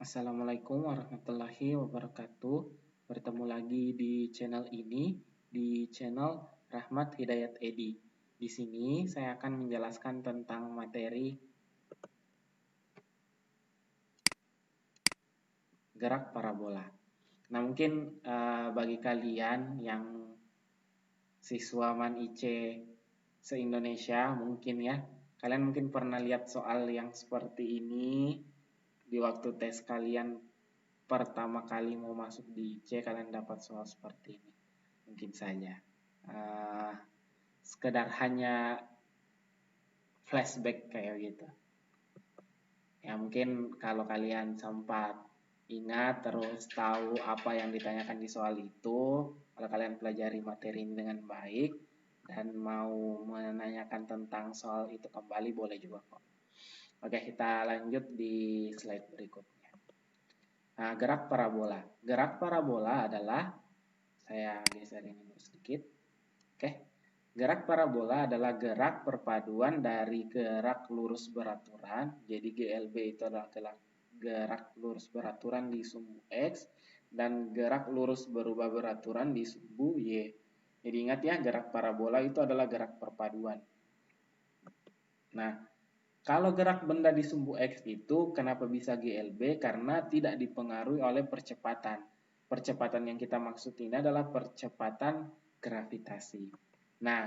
Assalamualaikum warahmatullahi wabarakatuh. Bertemu lagi di channel ini, di channel Rahmat Hidayat Edi. Di sini saya akan menjelaskan tentang materi gerak parabola. Nah, mungkin bagi kalian yang siswa MAN IC se-Indonesia mungkin ya, kalian mungkin pernah lihat soal yang seperti ini di waktu tes kalian pertama kali mau masuk di IC, kalian dapat soal seperti ini. Mungkin saja sekedar hanya flashback kayak gitu ya. Mungkin kalau kalian sempat ingat terus tahu apa yang ditanyakan di soal itu, kalau kalian pelajari materi ini dengan baik dan mau menanyakan tentang soal itu kembali, boleh juga kok. Oke, kita lanjut di slide berikutnya. Nah, gerak parabola. Gerak parabola adalah, saya geser ini dulu sedikit. Oke. Gerak parabola adalah gerak perpaduan dari gerak lurus beraturan. Jadi GLB itu adalah gerak lurus beraturan di sumbu X dan gerak lurus berubah beraturan di sumbu Y. Jadi ingat ya, gerak parabola itu adalah gerak perpaduan. Nah, kalau gerak benda di sumbu X itu kenapa bisa GLB? Karena tidak dipengaruhi oleh percepatan. Percepatan yang kita maksud ini adalah percepatan gravitasi. Nah,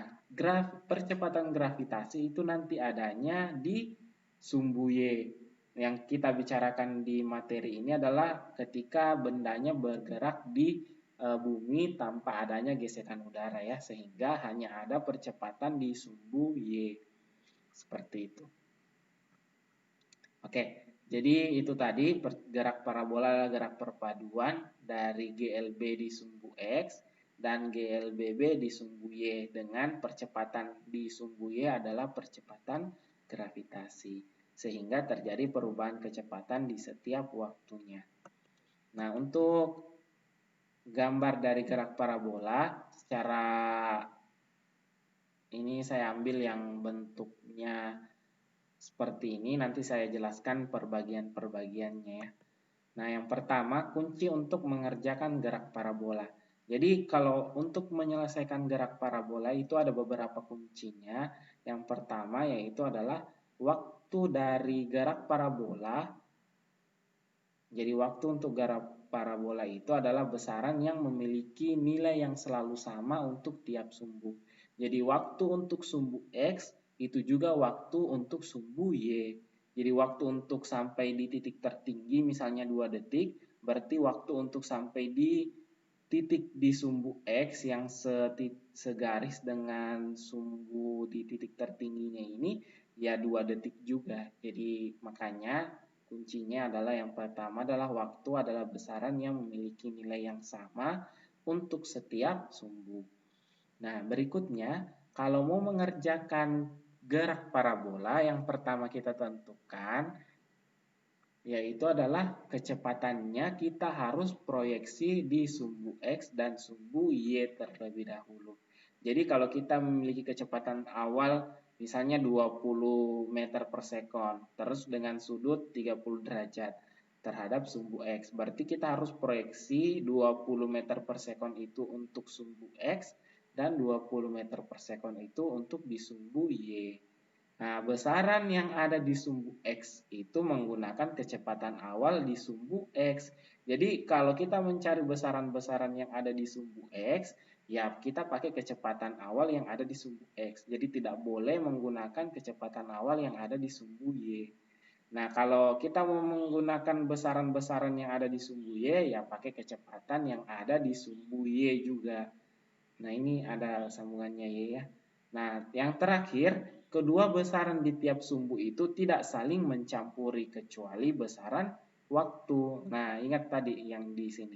percepatan gravitasi itu nanti adanya di sumbu Y. Yang kita bicarakan di materi ini adalah ketika bendanya bergerak di bumi tanpa adanya gesekan udara ya, sehingga hanya ada percepatan di sumbu Y. Seperti itu. Oke, jadi itu tadi gerak parabola adalah gerak perpaduan dari GLB di sumbu X dan GLBB di sumbu Y dengan percepatan di sumbu Y adalah percepatan gravitasi, sehingga terjadi perubahan kecepatan di setiap waktunya. Nah, untuk gambar dari gerak parabola secara ini saya ambil yang bentuknya seperti ini, nanti saya jelaskan perbagian-perbagiannya ya. Nah, yang pertama, kunci untuk mengerjakan gerak parabola. Jadi, kalau untuk menyelesaikan gerak parabola itu ada beberapa kuncinya. Yang pertama yaitu adalah waktu dari gerak parabola. Jadi, waktu untuk gerak parabola itu adalah besaran yang memiliki nilai yang selalu sama untuk tiap sumbu. Jadi, waktu untuk sumbu X itu juga waktu untuk sumbu Y. Jadi waktu untuk sampai di titik tertinggi misalnya 2 detik, berarti waktu untuk sampai di titik di sumbu X yang segaris dengan sumbu di titik tertingginya ini ya 2 detik juga. Jadi makanya kuncinya adalah yang pertama adalah waktu adalah besaran yang memiliki nilai yang sama untuk setiap sumbu. Nah, berikutnya kalau mau mengerjakan gerak parabola, yang pertama kita tentukan yaitu adalah kecepatannya kita harus proyeksi di sumbu X dan sumbu Y terlebih dahulu. Jadi kalau kita memiliki kecepatan awal misalnya 20 meter per sekon, terus dengan sudut 30 derajat terhadap sumbu X, berarti kita harus proyeksi 20 meter per sekon itu untuk sumbu X dan 20 meter per sekon itu untuk di sumbu Y. Nah, besaran yang ada di sumbu X itu menggunakan kecepatan awal di sumbu X. Jadi, kalau kita mencari besaran-besaran yang ada di sumbu X, ya kita pakai kecepatan awal yang ada di sumbu X. Jadi, tidak boleh menggunakan kecepatan awal yang ada di sumbu Y. Nah, kalau kita mau menggunakan besaran-besaran yang ada di sumbu Y, ya pakai kecepatan yang ada di sumbu Y juga. Nah, ini ada sambungannya ya. Nah, yang terakhir, kedua besaran di tiap sumbu itu tidak saling mencampuri kecuali besaran waktu. Nah, ingat tadi yang di sini,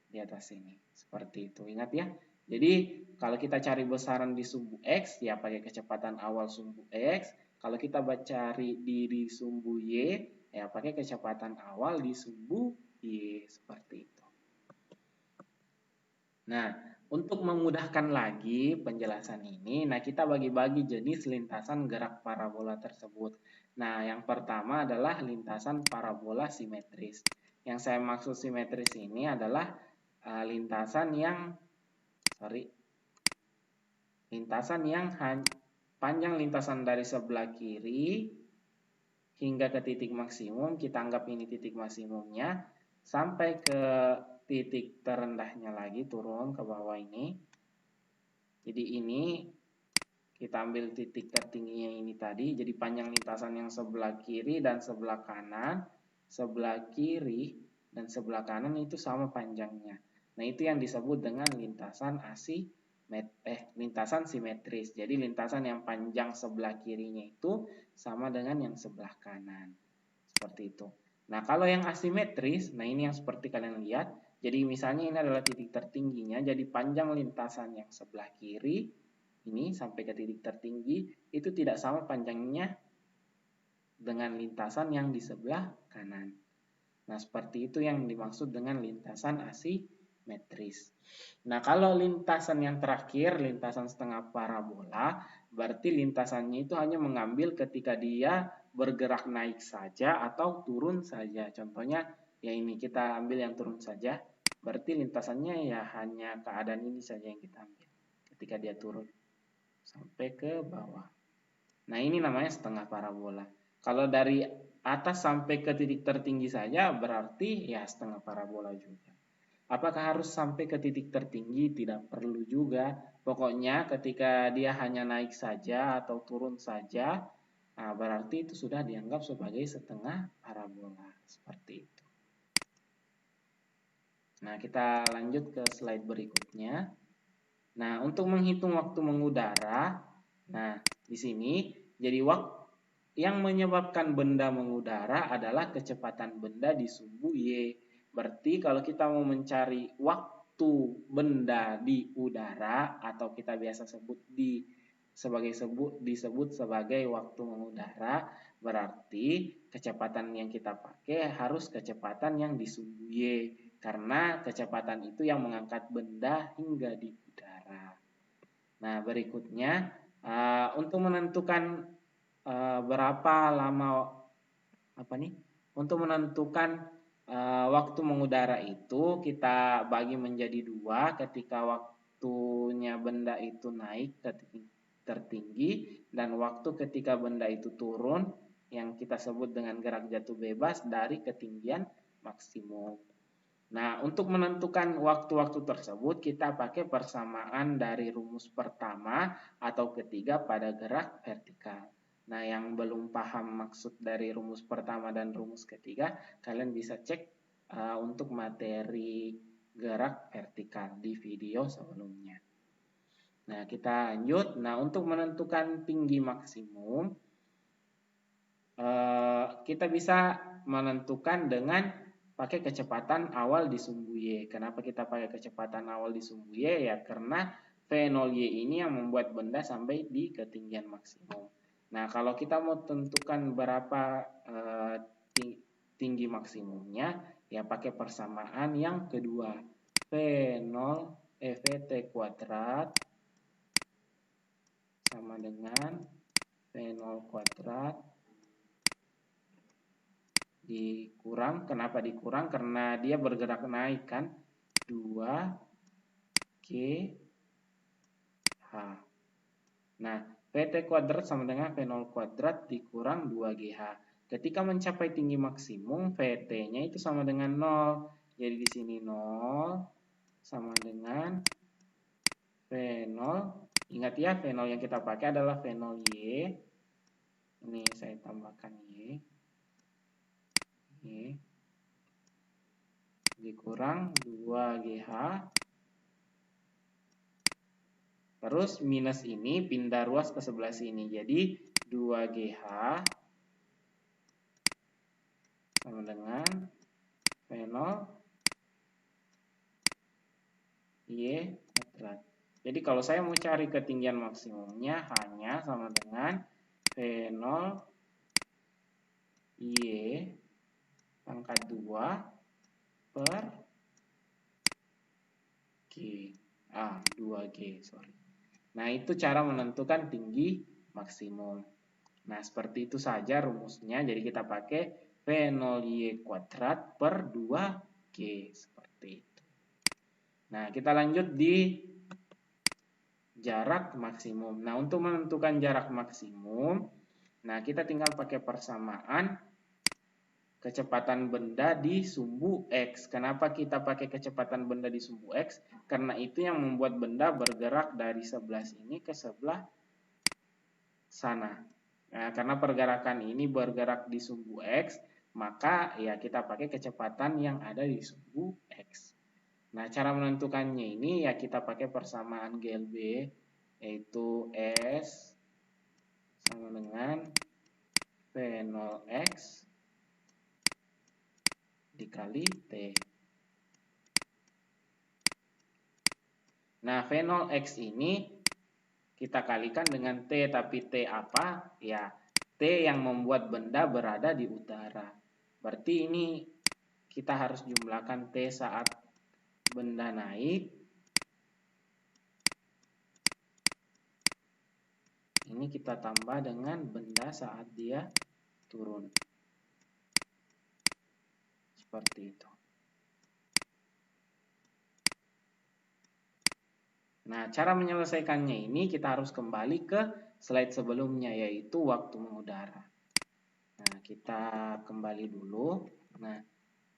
di atas sini. Seperti itu, ingat ya. Jadi, kalau kita cari besaran di sumbu X, ya pakai kecepatan awal sumbu X. Kalau kita cari di sumbu Y, ya pakai kecepatan awal di sumbu Y. Seperti itu. Nah, untuk memudahkan lagi penjelasan ini, nah kita bagi-bagi jenis lintasan gerak parabola tersebut. Nah, yang pertama adalah lintasan parabola simetris. Yang saya maksud simetris ini adalah lintasan yang panjang lintasan dari sebelah kiri hingga ke titik maksimum, kita anggap ini titik maksimumnya, sampai ke titik terendahnya lagi, turun ke bawah ini. Jadi ini kita ambil titik tertingginya ini tadi, jadi panjang lintasan yang sebelah kiri dan sebelah kanan, sebelah kiri dan sebelah kanan itu sama panjangnya. Nah, itu yang disebut dengan lintasan lintasan simetris. Jadi lintasan yang panjang sebelah kirinya itu sama dengan yang sebelah kanan. Seperti itu. Nah, kalau yang asimetris, nah ini yang seperti kalian lihat. Jadi misalnya ini adalah titik tertingginya, jadi panjang lintasan yang sebelah kiri ini sampai ke titik tertinggi itu tidak sama panjangnya dengan lintasan yang di sebelah kanan. Nah, seperti itu yang dimaksud dengan lintasan asimetris. Nah, kalau lintasan yang terakhir, lintasan setengah parabola, berarti lintasannya itu hanya mengambil ketika dia bergerak naik saja atau turun saja. Contohnya, ya ini kita ambil yang turun saja. Berarti lintasannya ya hanya keadaan ini saja yang kita ambil ketika dia turun sampai ke bawah. Nah, ini namanya setengah parabola. Kalau dari atas sampai ke titik tertinggi saja berarti ya setengah parabola juga. Apakah harus sampai ke titik tertinggi? Tidak perlu juga. Pokoknya ketika dia hanya naik saja atau turun saja, nah berarti itu sudah dianggap sebagai setengah parabola. Seperti itu. Nah, kita lanjut ke slide berikutnya. Nah, untuk menghitung waktu mengudara, nah di sini jadi waktu yang menyebabkan benda mengudara adalah kecepatan benda di sumbu Y. Berarti kalau kita mau mencari waktu benda di udara atau kita biasa disebut sebagai waktu mengudara, berarti kecepatan yang kita pakai harus kecepatan yang di sumbu Y. Karena kecepatan itu yang mengangkat benda hingga di udara. Nah, berikutnya untuk menentukan berapa lama untuk menentukan waktu mengudara itu kita bagi menjadi dua. Ketika waktunya benda itu naik ke titik tertinggi dan waktu ketika benda itu turun yang kita sebut dengan gerak jatuh bebas dari ketinggian maksimum. Nah, untuk menentukan waktu-waktu tersebut, kita pakai persamaan dari rumus pertama atau ketiga pada gerak vertikal. Nah, yang belum paham maksud dari rumus pertama dan rumus ketiga, kalian bisa cek untuk materi gerak vertikal di video sebelumnya. Nah, kita lanjut. Nah, untuk menentukan tinggi maksimum, kita bisa menentukan dengan pakai kecepatan awal di sumbu Y. Kenapa kita pakai kecepatan awal di sumbu Y? Ya karena V0Y ini yang membuat benda sampai di ketinggian maksimum. Nah, kalau kita mau tentukan berapa tinggi maksimumnya, ya pakai persamaan yang kedua. VT kuadrat sama dengan V0 kuadrat dikurang, kenapa dikurang? Karena dia bergerak naik kan, 2GH. Nah, VT kuadrat sama dengan V0 kuadrat dikurang 2GH. Ketika mencapai tinggi maksimum, VT-nya itu sama dengan 0. Jadi di sini 0 sama dengan V0. Ingat ya, V0 yang kita pakai adalah V0Y. Ini saya tambahkan Y. Dikurang 2GH. Terus minus ini pindah ruas ke sebelah sini. Jadi 2GH sama dengan V0 Y kuadrat. Jadi kalau saya mau cari ketinggian maksimumnya hanya sama dengan V0 Y pangkat 2 per G. 2G, sorry. Nah, itu cara menentukan tinggi maksimum. Nah, seperti itu saja rumusnya. Jadi kita pakai V0Y kuadrat per 2G. Seperti itu. Nah, kita lanjut di jarak maksimum. Nah, untuk menentukan jarak maksimum, nah kita tinggal pakai persamaan kecepatan benda di sumbu X. Kenapa kita pakai kecepatan benda di sumbu X? Karena itu yang membuat benda bergerak dari sebelah sini ke sebelah sana. Nah, karena pergerakan ini bergerak di sumbu X, maka ya kita pakai kecepatan yang ada di sumbu X. Nah, cara menentukannya ini ya kita pakai persamaan GLB, yaitu S sama dengan V0X dikali T. Nah, V0X ini kita kalikan dengan T, tapi T apa? Ya, T yang membuat benda berada di udara. Berarti ini kita harus jumlahkan T saat benda naik. Ini kita tambah dengan benda saat dia turun. Seperti itu. Nah, cara menyelesaikannya ini kita harus kembali ke slide sebelumnya, yaitu waktu mengudara. Nah, kita kembali dulu. Nah,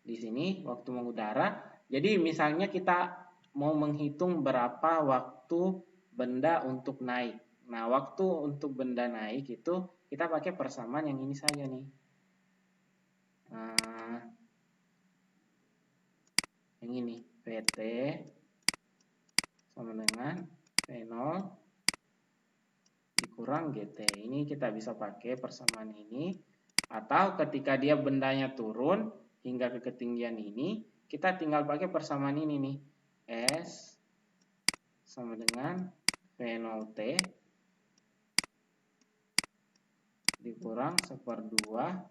di sini waktu mengudara. Jadi misalnya kita mau menghitung berapa waktu benda untuk naik. Nah, waktu untuk benda naik itu kita pakai persamaan yang ini saja nih. Nah, yang ini Pt sama dengan V0 dikurang GT. Ini kita bisa pakai persamaan ini. Atau ketika dia bendanya turun hingga ke ketinggian ini, kita tinggal pakai persamaan ini nih. S sama dengan V0T dikurang 1/2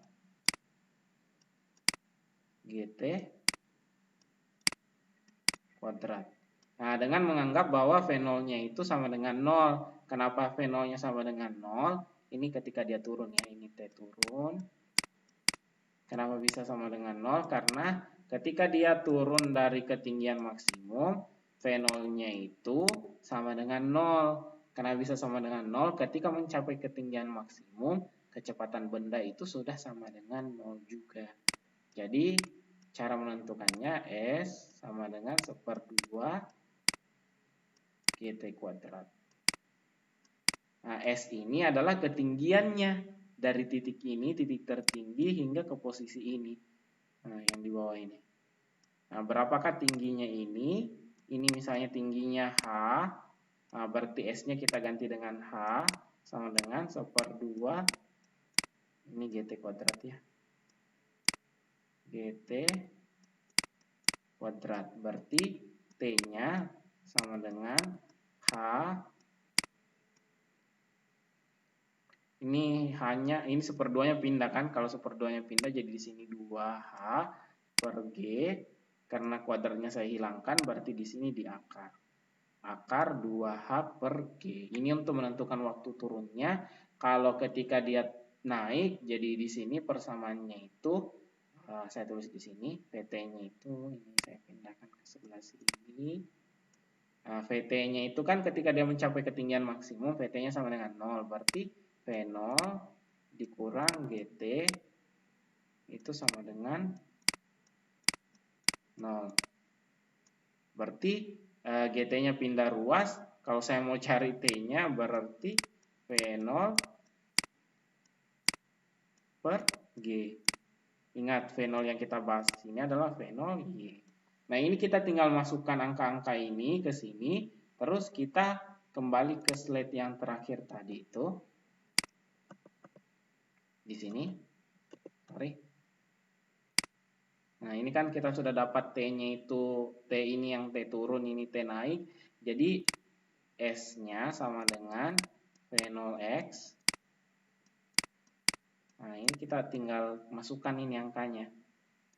GT kuadrat. Nah, dengan menganggap bahwa V0-nya itu sama dengan 0. Kenapa V0-nya sama dengan 0? Ini ketika dia turun ya, ini T turun. Kenapa bisa sama dengan 0? Karena ketika dia turun dari ketinggian maksimum, V0-nya itu sama dengan 0. Karena bisa sama dengan 0, ketika mencapai ketinggian maksimum, kecepatan benda itu sudah sama dengan 0 juga. Jadi, cara menentukannya S sama dengan 1/2 GT kuadrat. Nah, S ini adalah ketinggiannya dari titik ini, titik tertinggi hingga ke posisi ini. Nah, yang di bawah ini. Nah, berapakah tingginya ini? Ini misalnya tingginya H. Nah, berarti S-nya kita ganti dengan H sama dengan 1/2 ini GT kuadrat ya. GT kuadrat. Berarti T-nya sama dengan H. Ini hanya, ini 1/2-nya pindah kan. Kalau 1/2-nya pindah jadi di sini 2H per G. Karena kuadratnya saya hilangkan, berarti di sini di akar. Akar 2H per G. Ini untuk menentukan waktu turunnya. Kalau ketika dia naik, jadi di sini persamaannya itu, saya tulis di sini, VT-nya itu, ini saya pindahkan ke sebelah sini. Nah, VT-nya itu kan ketika dia mencapai ketinggian maksimum, VT-nya sama dengan 0. Berarti V0 dikurang GT itu sama dengan 0. Berarti GT-nya pindah ruas. Kalau saya mau cari T-nya berarti V0 per G. Ingat, V0 yang kita bahas ini adalah V0Y. Nah, ini kita tinggal masukkan angka-angka ini ke sini. Terus kita kembali ke slide yang terakhir tadi itu. Di sini. Sorry. Nah, ini kan kita sudah dapat T-nya itu, T ini yang T turun, ini T naik. Jadi, S-nya sama dengan V0X. Nah, ini kita tinggal masukkan ini angkanya.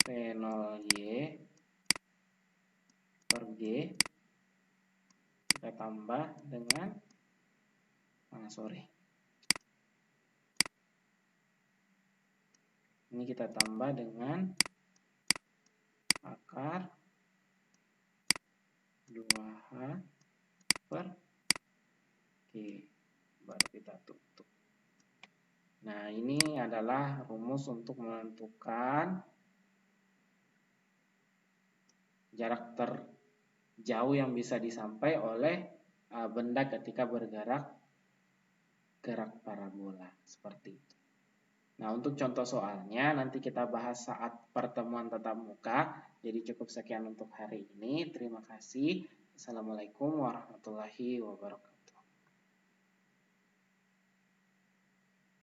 V0Y per G. Kita tambah dengan, Ini kita tambah dengan akar 2H per Q. Baru kita tutup. Nah, ini adalah rumus untuk menentukan jarak terjauh yang bisa disampai oleh benda ketika bergerak gerak parabola. Seperti itu. Nah, untuk contoh soalnya nanti kita bahas saat pertemuan tatap muka. Jadi cukup sekian untuk hari ini. Terima kasih. Assalamualaikum warahmatullahi wabarakatuh.